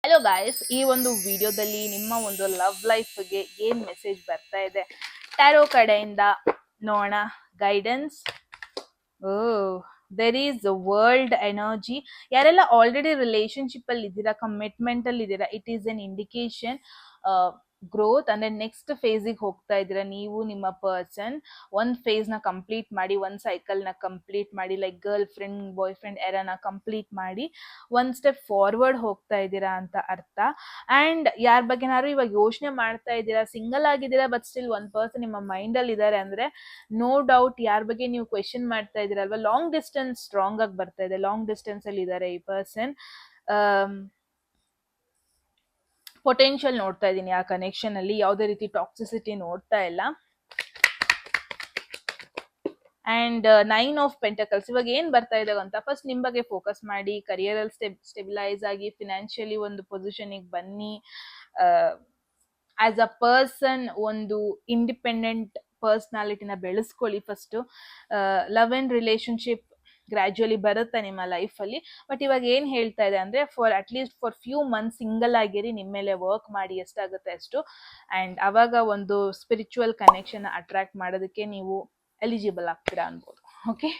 Hello guys, ಈ ಒಂದು ವಿಡಿಯೋದಲ್ಲಿ ನಿಮ್ಮ ಒಂದು ಲವ್ ಲೈಫ್ಗೆ ಏನ್ ಮೆಸೇಜ್ ಬರ್ತಾ ಇದೆ ಟ್ಯಾರೋ ಕಡೆಯಿಂದ ನೋಡೋಣ. Guidance. Oh, there is world energy. ಯಾರೆಲ್ಲ ಆಲ್ರೆಡಿ ರಿಲೇಶನ್ಶಿಪ್ ಅಲ್ಲಿ ಇದ್ದೀರಾ, ಕಮಿಟ್ಮೆಂಟ್ ಅಲ್ಲಿ ಇದ್ದೀರಾ, it is an indication growth. ಅಂದ್ರೆ ನೆಕ್ಸ್ಟ್ ಫೇಸಿಗೆ ಹೋಗ್ತಾ ಇದ್ದೀರಾ ನೀವು, ನಿಮ್ಮ ಪರ್ಸನ್. ಒಂದ್ ಫೇಸ್ ನ ಕಂಪ್ಲೀಟ್ ಮಾಡಿ, ಒಂದ್ ಸೈಕಲ್ ನ ಕಂಪ್ಲೀಟ್ ಮಾಡಿ, like girl friend boy friend ಎರನ ಕಂಪ್ಲೀಟ್ ಮಾಡಿ ಒಂದ್ ಸ್ಟೆಪ್ ಫಾರ್ವರ್ಡ್ ಹೋಗ್ತಾ ಇದ್ದೀರಾ ಅಂತ ಅರ್ಥ. ಅಂಡ್ ಯಾರ ಬಗ್ಗೆನಾದ್ರು ಇವಾಗ ಯೋಚನೆ ಮಾಡ್ತಾ ಇದ್ದೀರಾ, ಸಿಂಗಲ್ ಆಗಿದ್ದೀರಾ ಬಟ್ ಸ್ಟಿಲ್ ಒಂದ್ ಪರ್ಸನ್ ನಿಮ್ಮ ಮೈಂಡ್ ಅಲ್ಲಿ ಇದಾರೆ ಅಂದ್ರೆ ನೋ ಡೌಟ್ ಯಾರ ಬಗ್ಗೆ ನೀವು ಕ್ವೆಶನ್ ಮಾಡ್ತಾ ಇದ್ದೀರಲ್ವಾ, ಲಾಂಗ್ ಡಿಸ್ಟೆನ್ಸ್ ಸ್ಟ್ರಾಂಗ್ ಆಗಿ ಬರ್ತಾ ಇದೆ. ಲಾಂಗ್ ಡಿಸ್ಟೆನ್ಸ್ ಅಲ್ಲಿ ಇದ್ದಾರೆ ಈ ಪರ್ಸನ್. ಪೊಟೆನ್ಶಿಯಲ್ ನೋಡ್ತಾ ಇದ್ದೀನಿ ಆ ಕನೆಕ್ಷನ್ ಅಲ್ಲಿ, ಯಾವುದೇ ರೀತಿ ಟಾಕ್ಸಿಸಿಟಿ ನೋಡ್ತಾ ಇಲ್ಲ. ಅಂಡ್ 9 ಆಫ್ ಪೆಂಟಕಲ್ಸ್ ಇವಾಗ ಏನ್ ಬರ್ತಾ ಇದೆ ಅಂತ, ಫಸ್ಟ್ ನಿಮ್ ಬಗ್ಗೆ ಫೋಕಸ್ ಮಾಡಿ, ಕರಿಯರ್ ಅಲ್ಲಿ ಸ್ಟೆಬಿಲೈಸ್ ಆಗಿ, ಫಿನಾನ್ಷಿಯಲಿ ಒಂದು ಪೊಸಿಷನ್ಗೆ ಬನ್ನಿ. ಆಸ್ ಅ ಪರ್ಸನ್ ಒಂದು ಇಂಡಿಪೆಂಡೆಂಟ್ ಪರ್ಸನಾಲಿಟಿನ ಬೆಳೆಸ್ಕೊಳ್ಳಿ first. Love and relationship gradually ಬರುತ್ತೆ ನಿಮ್ಮ ಲೈಫ್ ಅಲ್ಲಿ. ಬಟ್ ಇವಾಗ ಏನ್ ಹೇಳ್ತಾ ಇದೆ ಅಂದ್ರೆ, at least for few months single ಆಗಿರಿ, ನಿಮ್ಮ ಮೇಲೆ ವರ್ಕ್ ಮಾಡಿ ಎಷ್ಟಾಗುತ್ತೆ ಅಷ್ಟು. ಅಂಡ್ ಅವಾಗ ಒಂದು ಸ್ಪಿರಿಚುವಲ್ ಕನೆಕ್ಷನ್ ಅಟ್ರಾಕ್ಟ್ ಮಾಡೋದಕ್ಕೆ ನೀವು ಎಲಿಜಿಬಲ್ ಆಗ್ತೀರಾ ಅನ್ಬೋದು. ಓಕೆ.